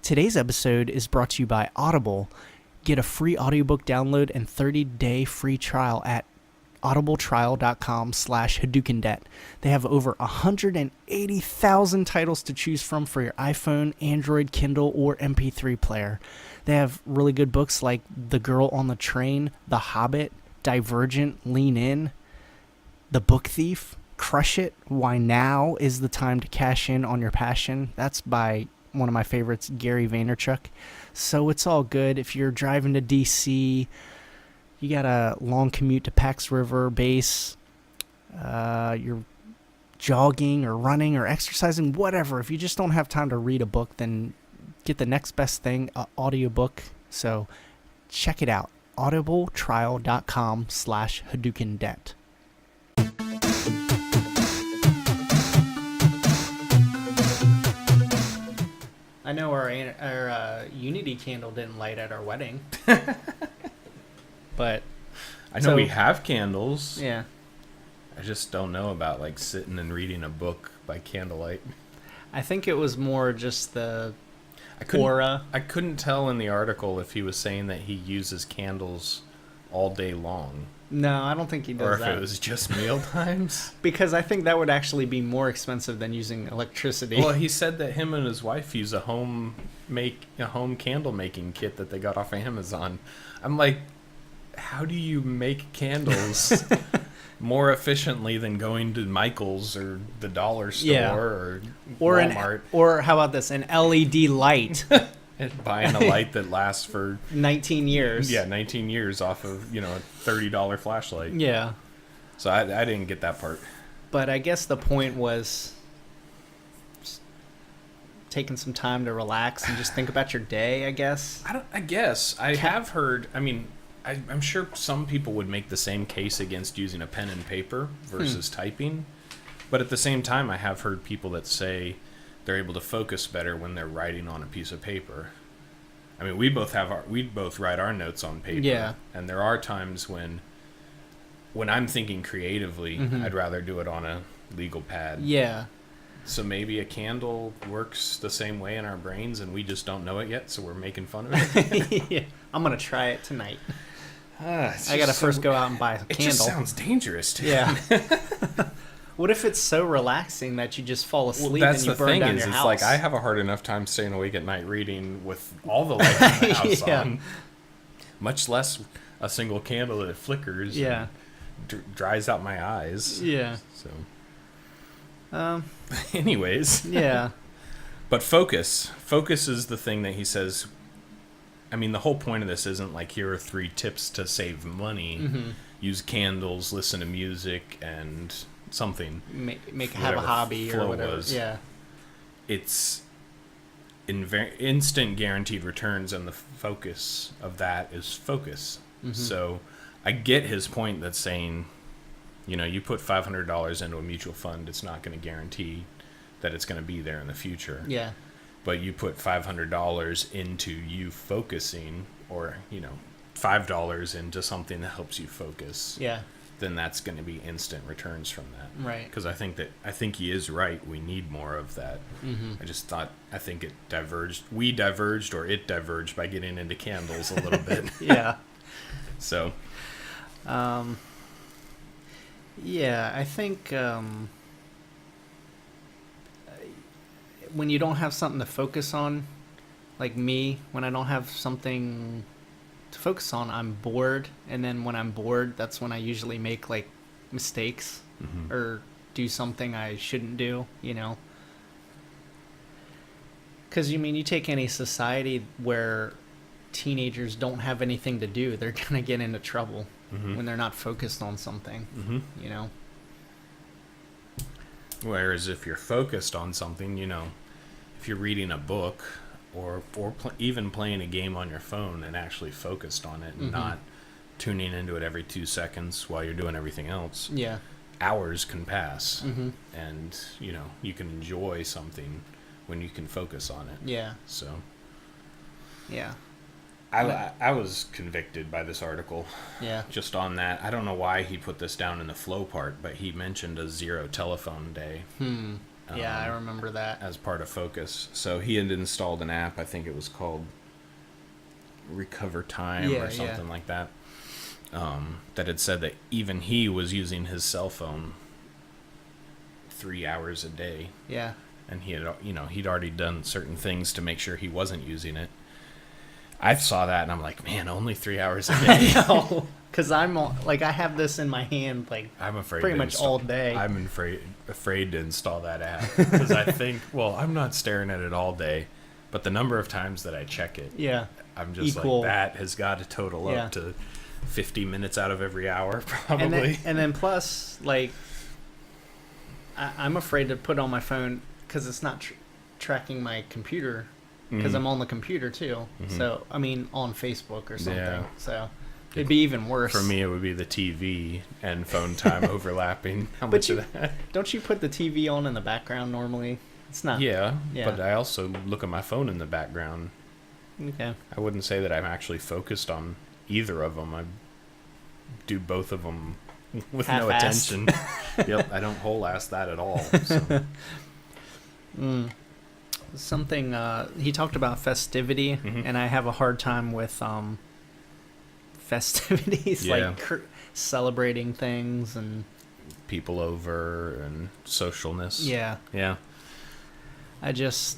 Today's episode is brought to you by Audible. Get a free audiobook download and 30-day free trial at audibletrial.com/Hadoken debt. They have over 180,000 titles to choose from for your iPhone, Android, Kindle, or MP3 player. They have really good books like The Girl on the Train, The Hobbit, Divergent, Lean In, The Book Thief, Crush It, Why Now is the Time to Cash In on Your Passion. That's by one of my favorites, Gary Vaynerchuk. So it's all good. If you're driving to DC, you got a long commute to Pax River Base, you're jogging or running or exercising, whatever. If you just don't have time to read a book, then get the next best thing, audiobook. So check it out, audibletrial.com/Hadoken debt. I know our Unity candle didn't light at our wedding. But I know we have candles. Yeah. I just don't know about like sitting and reading a book by candlelight. I think it was more just the aura. I couldn't tell in the article if he was saying that he uses candles all day long. No, I don't think he does that. Or if it was just meal times. Because I think that would actually be more expensive than using electricity. Well, he said that him and his wife use a home candle making kit that they got off of Amazon. I'm like, how do you make candles more efficiently than going to Michael's or the dollar store or Walmart? Or how about this, an LED light? And buying a light that lasts for 19 years. Yeah, 19 years off of, a $30 flashlight. Yeah. So I didn't get that part. But I guess the point was just taking some time to relax and just think about your day, I guess. I have heard, I'm sure some people would make the same case against using a pen and paper versus typing. But at the same time, I have heard people that say they're able to focus better when they're writing on a piece of paper. We both write our notes on paper. Yeah. And there are times when I'm thinking creatively, I'd rather do it on a legal pad. Yeah. So maybe a candle works the same way in our brains and we just don't know it yet, so we're making fun of it. Yeah. I'm going to try it tonight. I got to first go out and buy a candle. It just sounds dangerous, too. Yeah. What if it's so relaxing that you just fall asleep and you burn down your house? It's like I have a hard enough time staying awake at night reading with all the lights in the house on. Much less a single candle that flickers and dries out my eyes. Yeah. So. Anyways. Yeah. But focus. Focus is the thing that he says. The whole point of this isn't like, here are 3 tips to save money. Mm-hmm. Use candles, listen to music, and something. Have a hobby or whatever. Yeah. It's instant guaranteed returns, and the focus of that is focus. Mm-hmm. So I get his point that's saying, you put $500 into a mutual fund, it's not going to guarantee that it's going to be there in the future. Yeah. But you put $500 into you focusing, or, $5 into something that helps you focus. Yeah. Then that's going to be instant returns from that. Right. Because I think he is right. We need more of that. Mm-hmm. I think it diverged. We diverged, or it diverged by getting into candles a little bit. Yeah. So. Yeah, I think when you don't have something to focus on, like me, when I don't have something to focus on, I'm bored. And then when I'm bored, that's when I usually make like mistakes or do something I shouldn't do, Because you take any society where teenagers don't have anything to do, they're gonna get into trouble when they're not focused on something. Whereas if you're focused on something, if you're reading a book or even playing a game on your phone and actually focused on it and not tuning into it every 2 seconds while you're doing everything else, hours can pass. And you can enjoy something when you can focus on it. So I was convicted by this article. Just on that. I don't know why he put this down in the flow part, but he mentioned a 0 telephone day. Yeah, I remember that. as part of Focus. So he had installed an app. I think it was called Recover Time or something like that. That had said that even he was using his cell phone 3 hours a day. Yeah. And he had, he'd already done certain things to make sure he wasn't using it. I saw that and I'm like, man, only 3 hours a day. Because I'm like, I have this in my hand, like, I'm afraid pretty much all day. I'm afraid to install that app because I think, well, I'm not staring at it all day, but the number of times that I check it, I'm just equal. like, that has got to total up to 50 minutes out of every hour, probably. And then plus, like, I'm afraid to put on my phone because it's not tracking my computer. Because I'm on the computer too. So, I mean, on Facebook or something. Yeah. So, it'd be even worse. For me, it would be the TV and phone time overlapping. How much of that? Don't you put the TV on in the background normally? It's not. Yeah, but I also look at my phone in the background. Okay. I wouldn't say that I'm actually focused on either of them. I do both of them with no attention. Yep, I don't whole-ass that at all. So. Something he talked about festivity, and I have a hard time with festivities, like celebrating things and people over and socialness. Yeah. I just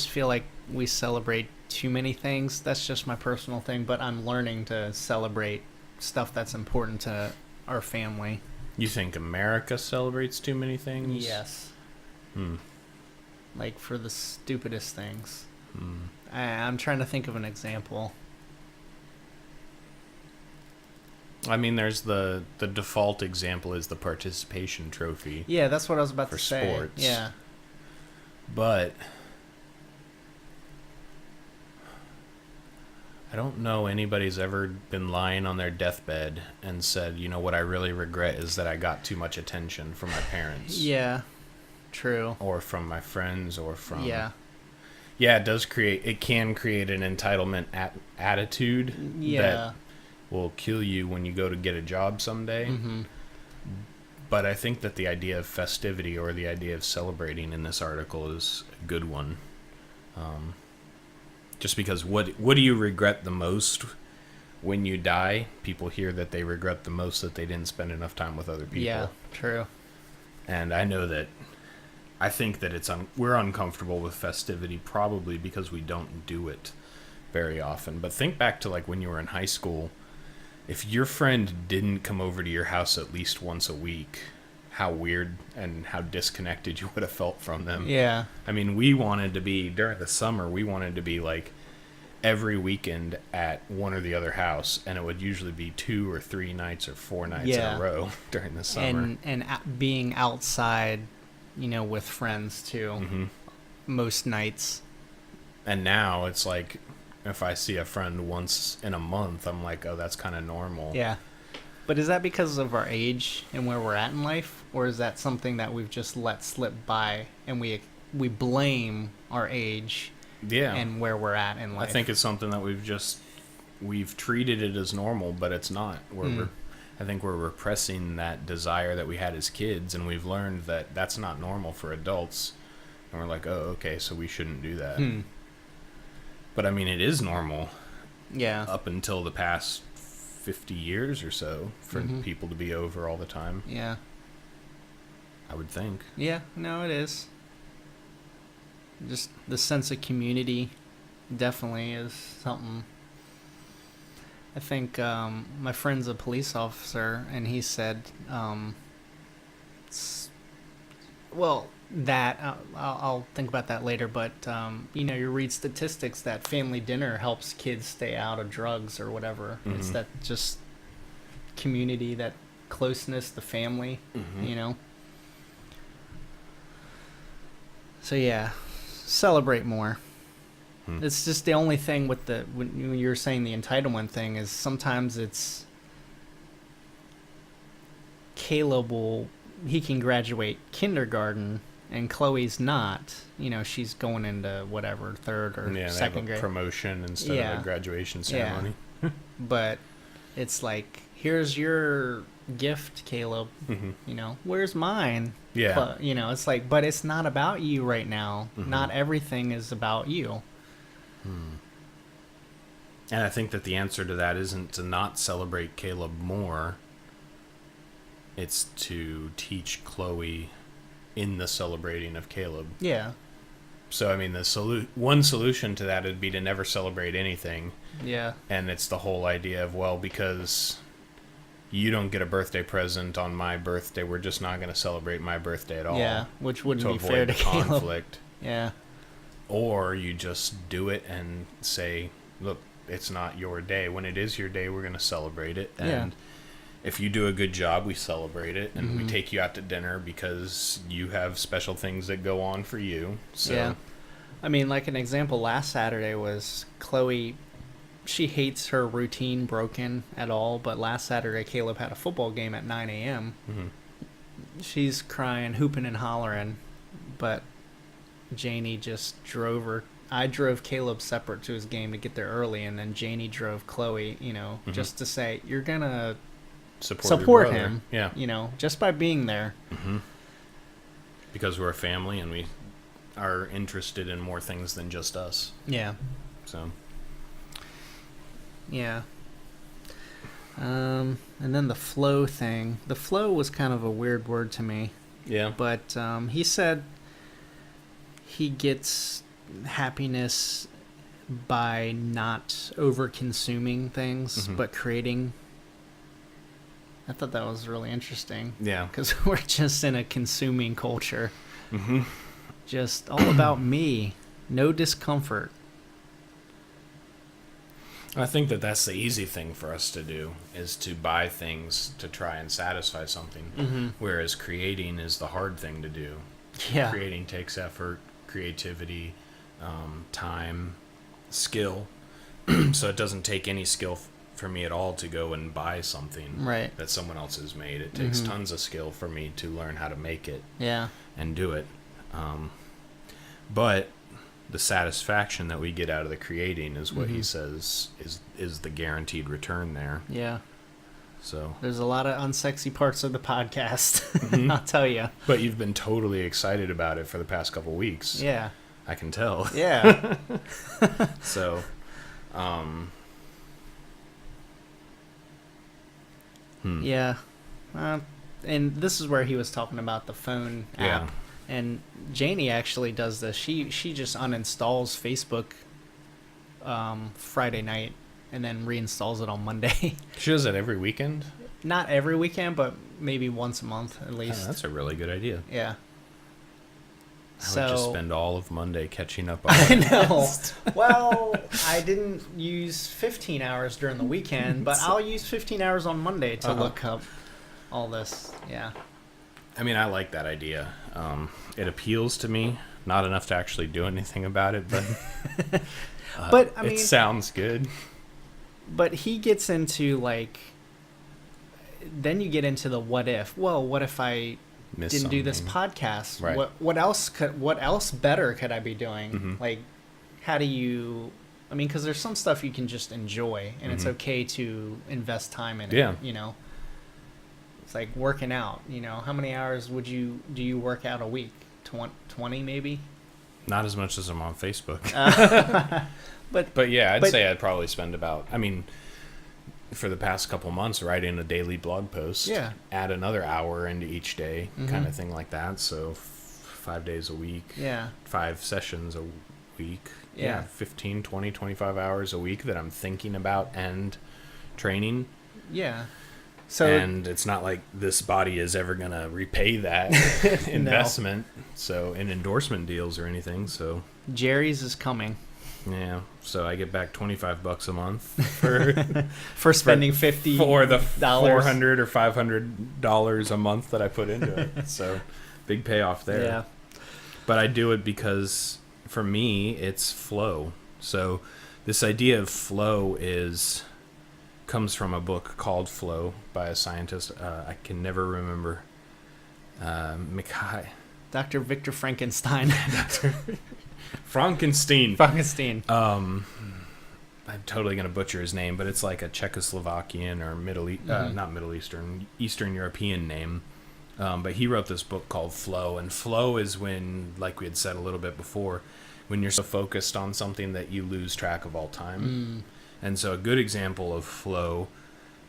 feel like we celebrate too many things. That's just my personal thing, but I'm learning to celebrate stuff that's important to our family. You think America celebrates too many things? Yes. Like, for the stupidest things. I'm trying to think of an example. I mean, there's the default example is the participation trophy. Yeah, that's what I was about to say. For sports. Yeah. But I don't know anybody's ever been lying on their deathbed and said, you know, what I really regret is that I got too much attention from my parents. Yeah. True. Or from my friends, or from... Yeah, it can create an entitlement attitude that will kill you when you go to get a job someday. But I think that the idea of festivity, or the idea of celebrating in this article, is a good one. Just because what do you regret the most when you die? People hear that they regret the most that they didn't spend enough time with other people. Yeah, true. And I know that I think that we're uncomfortable with festivity probably because we don't do it very often. But think back to like when you were in high school. If your friend didn't come over to your house at least once a week, how weird and how disconnected you would have felt from them. Yeah. I mean, we wanted to be, during the summer, we wanted to be like every weekend at one or the other house, and it would usually be 2 or 3 nights or 4 nights in a row during the summer. And being outside, you know, with friends too, most nights. And now it's like, if I see a friend once in a month, I'm like, oh, that's kind of normal. Yeah. But is that because of our age and where we're at in life? Or is that something that we've just let slip by and we blame our age and where we're at in life? I think it's something that we've treated it as normal, but it's not. I think we're repressing that desire that we had as kids, and we've learned that that's not normal for adults. And we're like, oh, okay, so we shouldn't do that. But I mean, it is normal. Yeah. Up until the past 50 years or so for people to be over all the time. Yeah. I would think. Yeah, no, it is. Just the sense of community definitely is something. I think my friend's a police officer, and he said, I'll think about that later, but, you read statistics that family dinner helps kids stay out of drugs or whatever. It's that just community, that closeness, the family, So, yeah, celebrate more. It's just the only thing with when you're saying the entitlement thing is sometimes it's Caleb he can graduate kindergarten and Chloe's not. She's going into whatever, third or second grade. Promotion instead of a graduation ceremony. Yeah. But it's like, here's your gift, Caleb. Where's mine? Yeah. But, it's like, but it's not about you right now. Mm-hmm. Not everything is about you. And I think that the answer to that isn't to not celebrate Caleb more. It's to teach Chloe in the celebrating of Caleb. Yeah. So, I mean, one solution to that would be to never celebrate anything. Yeah. And it's the whole idea of, well, because you don't get a birthday present on my birthday, we're just not going to celebrate my birthday at all. Yeah, which wouldn't to be avoid fair to the Caleb. conflict. Yeah. Or you just do it and say, look, it's not your day. When it is your day, we're going to celebrate it. And if you do a good job, we celebrate it. And we take you out to dinner because you have special things that go on for you. So, yeah. I mean, like an example last Saturday was Chloe. She hates her routine broken at all. But last Saturday, Caleb had a football game at 9 a.m. She's crying, hooping and hollering. But Janie just drove her. I drove Caleb separate to his game to get there early, and then Janie drove Chloe, just to say, you're going to support him, just by being there. Because we're a family and we are interested in more things than just us. Yeah. So. Yeah. And then the flow thing. The flow was kind of a weird word to me. Yeah. But he said he gets happiness by not over-consuming things, but creating. I thought that was really interesting. Yeah. Because we're just in a consuming culture. Just all about me. No discomfort. I think that that's the easy thing for us to do, is to buy things to try and satisfy something. Whereas creating is the hard thing to do. Yeah. Creating takes effort, creativity, time, skill. So it doesn't take any skill for me at all to go and buy something that someone else has made. It takes tons of skill for me to learn how to make it and do it. But the satisfaction that we get out of the creating is what he says is the guaranteed return there. Yeah. So there's a lot of unsexy parts of the podcast, I'll tell you. But you've been totally excited about it for the past couple weeks. Yeah. I can tell. Yeah. So, yeah. And this is where he was talking about the phone app. Yeah. And Janie actually does this. She just uninstalls Facebook Friday night and then reinstalls it on Monday. She does that every weekend? Not every weekend, but maybe once a month at least. Oh, that's a really good idea. Yeah. I would just spend all of Monday catching up on I know. Well, I didn't use 15 hours during the weekend, but I'll use 15 hours on Monday to look up all this. Yeah. I mean, I like that idea. It appeals to me. Not enough to actually do anything about it, but but I mean, it sounds good. But he gets into then you get into the what if. Well, what if I didn't do this podcast? Right. What else better could I be doing? Like, how do you? I mean, because there's some stuff you can just enjoy, and it's okay to invest time in it. Yeah. It's like working out. How many hours do you work out a week? 20 maybe. Not as much as I'm on Facebook. But yeah, I'd say I'd probably spend about. I mean, for the past couple months, writing a daily blog post. Yeah. Add another hour into each day, kind of thing like that. So 5 days a week. Yeah. 5 sessions a week. Yeah. 15, 20, 25 hours a week that I'm thinking about and training. Yeah. And it's not like this body is ever going to repay that investment. So in endorsement deals or anything. So Jerry's is coming. Yeah, so I get back $25 a month for spending $50 for the $400 or $500 a month that I put into it. So big payoff there. Yeah. But I do it because for me it's flow. So this idea of flow comes from a book called Flow by a scientist. I can never remember. Dr. Victor Frankenstein. Frankenstein. I'm totally going to butcher his name, but it's like a Czechoslovakian or not Middle Eastern, Eastern European name. But he wrote this book called Flow, and flow is when, like we had said a little bit before, when you're so focused on something that you lose track of all time. And so a good example of flow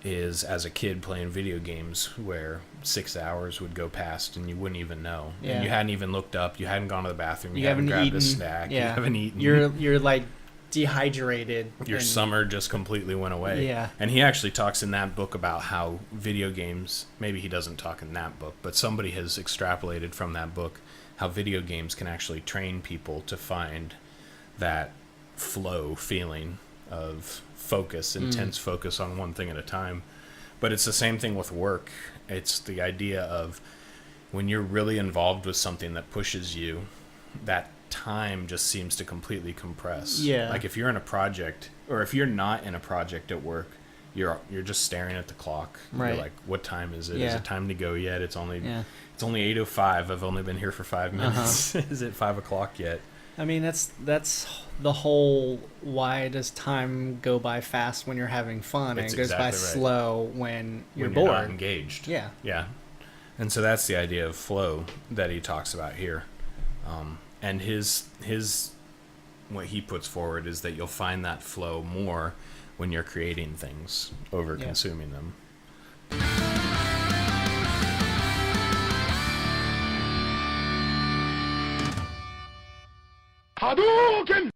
is as a kid playing video games where 6 hours would go past and you wouldn't even know. Yeah. And you hadn't even looked up, you hadn't gone to the bathroom, you haven't haven't grabbed eaten. a snack, Yeah. you haven't eaten. You're like dehydrated. Your summer just completely went away. Yeah. And he actually talks in that book about how video games, maybe he doesn't talk in that book, but somebody has extrapolated from that book how video games can actually train people to find that flow feeling of focus, intense focus on one thing at a time. But it's the same thing with work. It's the idea of when you're really involved with something that pushes you, that time just seems to completely compress. Yeah. Like if you're in a project, or if you're not in a project at work, you're just staring at the clock. Right. You're like, what time is it? Yeah. Is it time to go yet? It's only Yeah. it's only 8:05. I've only been here for 5 minutes. Is it 5 o'clock yet? I mean, that's the whole, why does time go by fast when you're having fun, and It's it goes by exactly right. slow when you're When bored. you're not engaged. Yeah. Yeah. And so that's the idea of flow that he talks about here. And his what he puts forward is that you'll find that flow more when you're creating things over consuming them. Hadoken!